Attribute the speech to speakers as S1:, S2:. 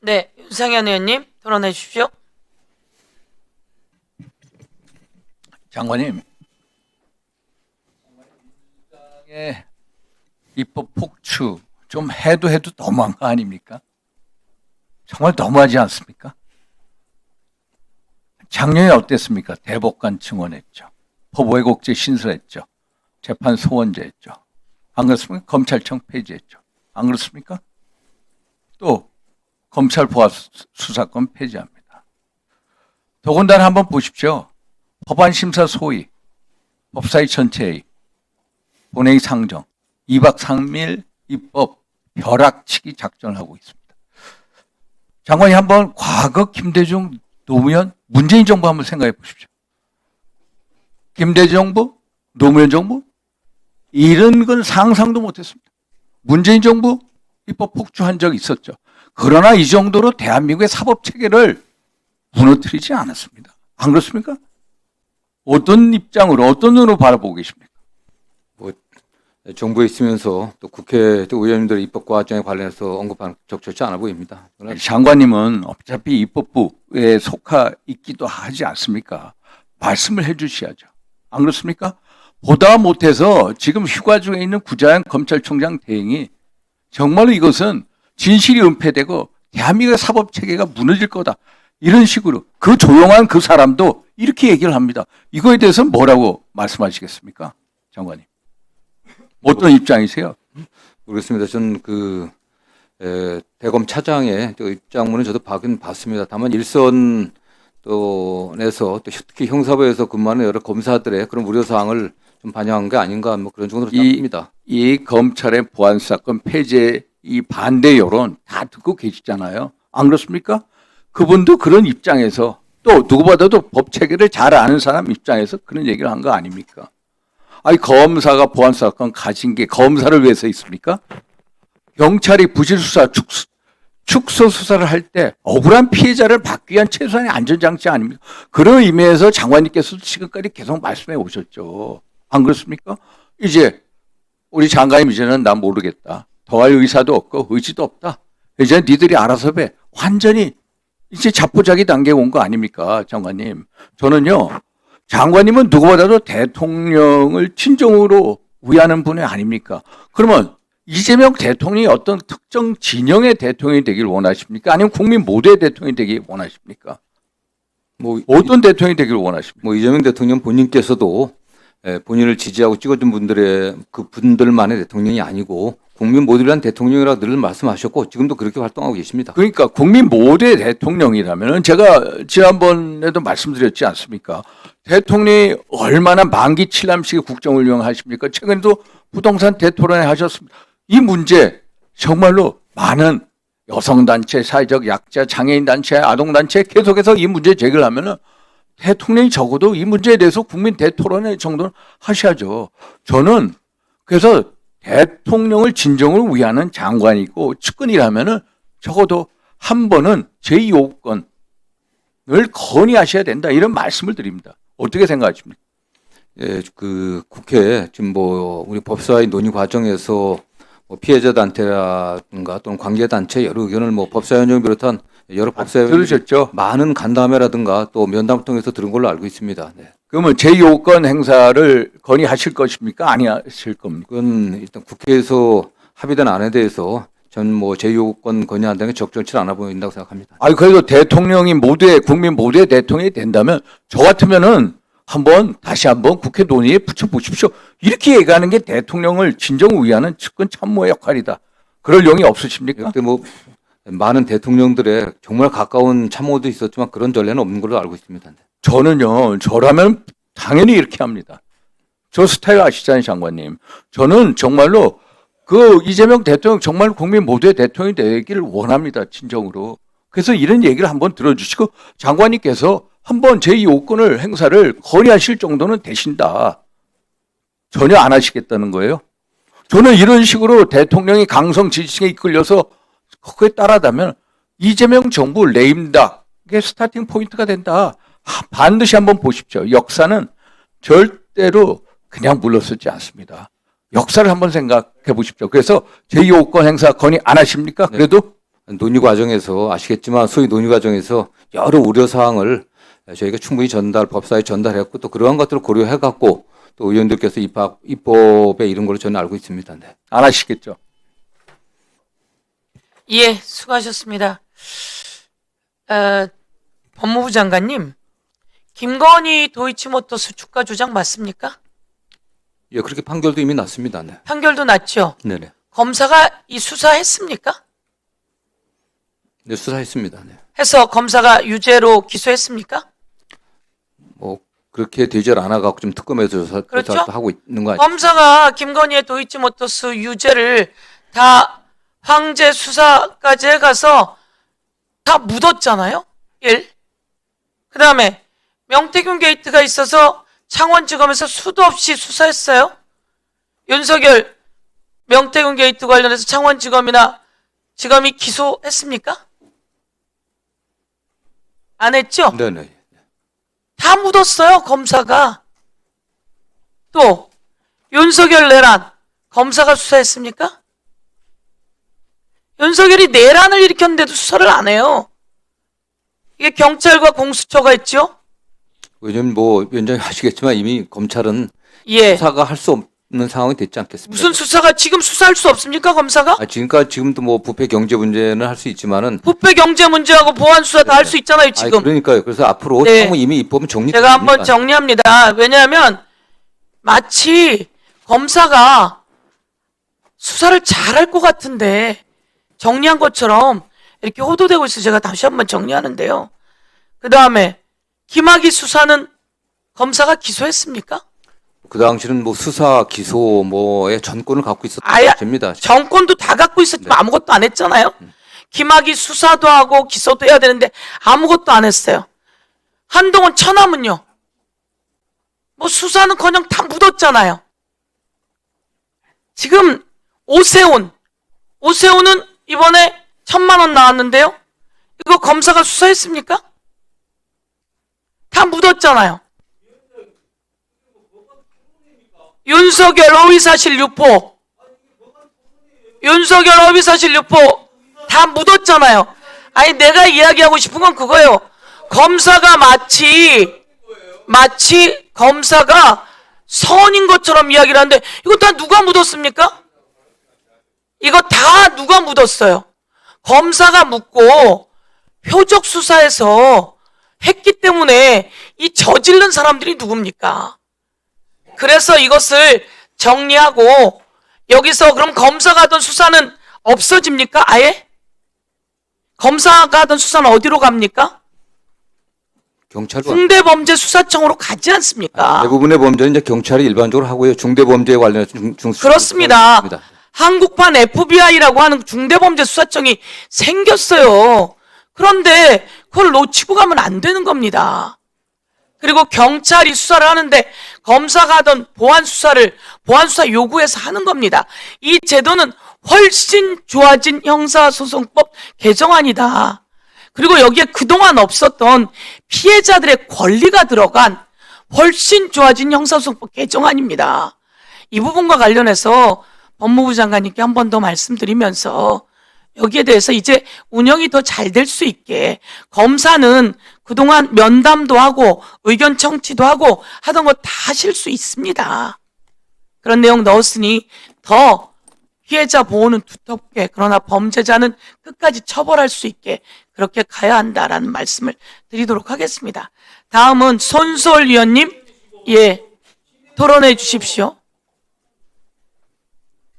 S1: 네, 윤상현 의원님 토론해 주십시오.
S2: 장관님, 의 입법 폭추 좀 해도 너무한 거 아닙니까? 정말 너무하지 않습니까? 작년에 어땠습니까? 대법관 증언했죠. 법외국제 신설했죠. 재판 소원제했죠. 안 그렇습니까? 검찰청 폐지했죠. 안 그렇습니까? 또 검찰 보안 수사권 폐지합니다. 더군다나 한번 보십시오. 법안 심사 소위, 법사위 전체회의, 본회의 상정, 2박 3일 입법 벼락치기 작전을 하고 있습니다. 장관이 한번 과거 김대중 노무현 문재인 정부 한번 생각해 보십시오. 김대중 정부, 노무현 정부 이런 건 상상도 못했습니다. 문재인 정부 입법 폭주한 적이 있었죠. 그러나 이 정도로 대한민국의 사법 체계를 무너뜨리지 않았습니다. 안 그렇습니까? 어떤 입장으로 어떤 눈으로 바라보고 계십니까?
S3: 정부에 있으면서 또 국회 또 의원님들의 입법 과정에 관련해서 언급하는 적절치 않아 보입니다.
S2: 장관님은 어차피 입법부에 속하 있기도 하지 않습니까? 말씀을 해 주셔야죠. 안 그렇습니까? 보다 못해서 지금 휴가 중에 있는 구자영 검찰총장 대행이 정말로 이것은 진실이 은폐되고 대한민국의 사법체계가 무너질 거다. 이런 식으로 그 조용한 그 사람도 이렇게 얘기를 합니다. 이거에 대해서 뭐라고 말씀하시겠습니까? 장관님. 어떤 입장이세요?
S3: 모르겠습니다. 저는 대검 차장의 또 입장문은 저도 봐긴 봤습니다. 다만 일선 또 내서 또 특히 형사부에서 근무하는 여러 검사들의 그런 우려 사항을 좀 반영한 게 아닌가 뭐 그런 정도로 생각합니다.
S2: 이 검찰의 보안 사건 폐지에 이 반대 여론 다 듣고 계시잖아요. 안 그렇습니까? 그분도 그런 입장에서 또 누구보다도 법 체계를 잘 아는 사람 입장에서 그런 얘기를 한 거 아닙니까? 아니 검사가 보안 사건 가진 게 검사를 위해서 있습니까? 경찰이 부실 수사, 축소 수사를 할 때 억울한 피해자를 막기 위한 최소한의 안전장치 아닙니까? 그런 의미에서 장관님께서도 지금까지 계속 말씀해 오셨죠. 안 그렇습니까? 이제 우리 장관님 이제는 나 모르겠다. 더할 의사도 없고 의지도 없다. 이제 니들이 알아서 해. 완전히 이제 자포자기 단계에 온 거 아닙니까, 장관님? 저는요, 장관님은 누구보다도 대통령을 친정으로 위하는 분이 아닙니까? 그러면 이재명 대통령이 어떤 특정 진영의 대통령이 되길 원하십니까? 아니면 국민 모두의 대통령이 되길 원하십니까? 어떤 대통령이 되길 원하십니까?
S3: 이재명 대통령 본인께서도 본인을 지지하고 찍어준 그 분들만의 대통령이 아니고 국민 모두를 위한 대통령이라고 늘 말씀하셨고 지금도 그렇게 활동하고 계십니다.
S2: 그러니까 국민 모두의 대통령이라면 제가 지난번에도 말씀드렸지 않습니까? 대통령이 얼마나 만기 칠남식의 국정을 운영하십니까? 최근에도 부동산 대토론회 하셨습니다. 이 문제 정말로 많은 여성단체, 사회적 약자, 장애인단체, 아동단체 계속해서 이 문제 제기를 하면은 대통령이 적어도 이 문제에 대해서 국민 대토론회 정도는 하셔야죠. 저는 그래서 대통령을 진정으로 위하는 장관이고 측근이라면은 적어도 한 번은 제2호권을 건의하셔야 된다. 이런 말씀을 드립니다. 어떻게 생각하십니까?
S3: 예, 국회 지금 우리 법사위 논의 과정에서 피해자 단체라든가 또는 관계 단체 여러 의견을 법사위원장 비롯한 여러 법사위
S2: 들으셨죠?
S3: 많은 간담회라든가 또 면담을 통해서 들은 걸로 알고 있습니다. 네.
S2: 그러면 제2호권 행사를 건의하실 것입니까? 아니하실 겁니까?
S3: 그건 일단 국회에서 합의된 안에 대해서 전 제2호권 건의한다는 게 적절치 않아 보인다고 생각합니다.
S2: 아니 그래도 대통령이 국민 모두의 대통령이 된다면 저 같으면은 다시 한번 국회 논의에 붙여보십시오. 이렇게 얘기하는 게 대통령을 진정 위하는 측근 참모의 역할이다. 그럴 용이 없으십니까?
S3: 그때 많은 대통령들의 정말 가까운 참모도 있었지만 그런 전례는 없는 걸로 알고 있습니다.
S2: 저라면 당연히 이렇게 합니다. 저 스타일 아시잖아요, 장관님. 저는 정말로 이재명 대통령 정말 국민 모두의 대통령이 되기를 원합니다, 진정으로. 그래서 이런 얘기를 한번 들어주시고 장관님께서 한번 제2호권을 행사를 건의하실 정도는 되신다. 전혀 안 하시겠다는 거예요? 저는 이런 식으로 대통령이 강성 지지층에 이끌려서 그거에 따라다면 이재명 정부 레임덕의 스타팅 포인트가 된다. 반드시 한번 보십시오. 역사는 절대로 그냥 물러서지 않습니다. 역사를 한번 생각해 보십시오. 그래서 제2호권 행사 건의 안 하십니까? 그래도?
S3: 논의 과정에서 아시겠지만 소위 논의 과정에서 여러 우려 사항을 저희가 충분히 법사에 전달했고 또 그러한 것들을 고려해갖고 또 의원들께서 입법에 이런 걸로 저는 알고 있습니다. 네.
S2: 안 하시겠죠?
S1: 예, 수고하셨습니다. 법무부 장관님, 김건희 도이치모터스 주가 조작 맞습니까?
S3: 예, 그렇게 판결도 이미 났습니다. 네.
S1: 판결도 났죠.
S3: 네네.
S1: 검사가 이 수사했습니까?
S3: 네, 수사했습니다. 네.
S1: 해서 검사가 유죄로 기소했습니까?
S3: 뭐 그렇게 되질 않아갖고 좀 특검에서
S1: 그렇죠?
S3: 조사도 하고 있는 거 아니에요?
S1: 검사가 김건희의 도이치모터스 유죄를 다 황제 수사까지 해가서 다 묻었잖아요. 1. 그 다음에 명태균 게이트가 있어서 창원지검에서 수도 없이 수사했어요. 윤석열 명태균 게이트 관련해서 창원지검이나 지검이 기소했습니까? 안 했죠?
S3: 네네.
S1: 다 묻었어요, 검사가. 또 윤석열 내란 검사가 수사했습니까? 윤석열이 내란을 일으켰는데도 수사를 안 해요. 이게 경찰과 공수처가 했죠?
S3: 왜냐면 뭐 위원장님 아시겠지만 이미 검찰은
S1: 예.
S3: 수사가 할 수 없는 상황이 됐지 않겠습니까?
S1: 무슨 수사가 지금 수사할 수 없습니까, 검사가?
S3: 지금도 뭐 부패 경제 문제는 할 수 있지만은
S1: 부패 경제 문제하고 보안 수사 다 할 수 있잖아요, 지금.
S3: 그러니까요. 그래서 앞으로
S1: 네.
S3: 향후 이미 입법은 정리.
S1: 제가 한번 정리합니다. 왜냐하면 마치 검사가 수사를 잘할 것 같은데 정리한 것처럼 이렇게 호도되고 있어서 제가 다시 한번 정리하는데요. 그 다음에 김학의 수사는 검사가 기소했습니까?
S3: 그 당시는 뭐 수사 기소 뭐의 전권을 갖고
S1: 아예
S3: 있었던 겁니다.
S1: 정권도 다 갖고 있었지만 아무것도 안 했잖아요. 김학의 수사도 하고 기소도 해야 되는데 아무것도 안 했어요. 한동훈 처남은요. 뭐 수사는커녕 다 묻었잖아요. 지금 오세훈은 이번에 1,000만 원 나왔는데요. 이거 검사가 수사했습니까? 다 묻었잖아요. 윤석열 허위사실 유포. 윤석열 허위사실 유포 다 묻었잖아요. 아니 내가 이야기하고 싶은 건 그거예요. 검사가 마치 검사가 선인 것처럼 이야기를 하는데 이거 다 누가 묻었습니까? 이거 다 누가 묻었어요. 검사가 묻고 표적 수사에서 했기 때문에 이 저지른 사람들이 누굽니까? 그래서 이것을 정리하고 여기서 그럼 검사가 하던 수사는 없어집니까? 아예? 검사가 하던 수사는 어디로 갑니까?
S3: 경찰과
S1: 중대범죄수사청으로 가지 않습니까?
S3: 대부분의 범죄는 이제 경찰이 일반적으로 하고요. 중대범죄에 관련해서
S1: 그렇습니다. 한국판 FBI라고 하는 중대범죄수사청이 생겼어요. 그런데 그걸 놓치고 가면 안 되는 겁니다. 그리고 경찰이 수사를 하는데 검사가 하던 보안수사 요구해서 하는 겁니다. 이 제도는 훨씬 좋아진 형사소송법 개정안이다. 그리고 여기에 그동안 없었던 피해자들의 권리가 들어간 훨씬 좋아진 형사소송법 개정안입니다. 이 부분과 관련해서 법무부 장관님께 한 번 더 말씀드리면서 여기에 대해서 이제 운영이 더 잘 될 수 있게 검사는 그동안 면담도 하고 의견 청취도 하고 하던 거 다 하실 수 있습니다. 그런 내용 넣었으니 더 피해자 보호는 두텁게 그러나 범죄자는 끝까지 처벌할 수 있게 그렇게 가야 한다라는 말씀을 드리도록 하겠습니다. 다음은 손수월 위원님, 예, 토론해 주십시오.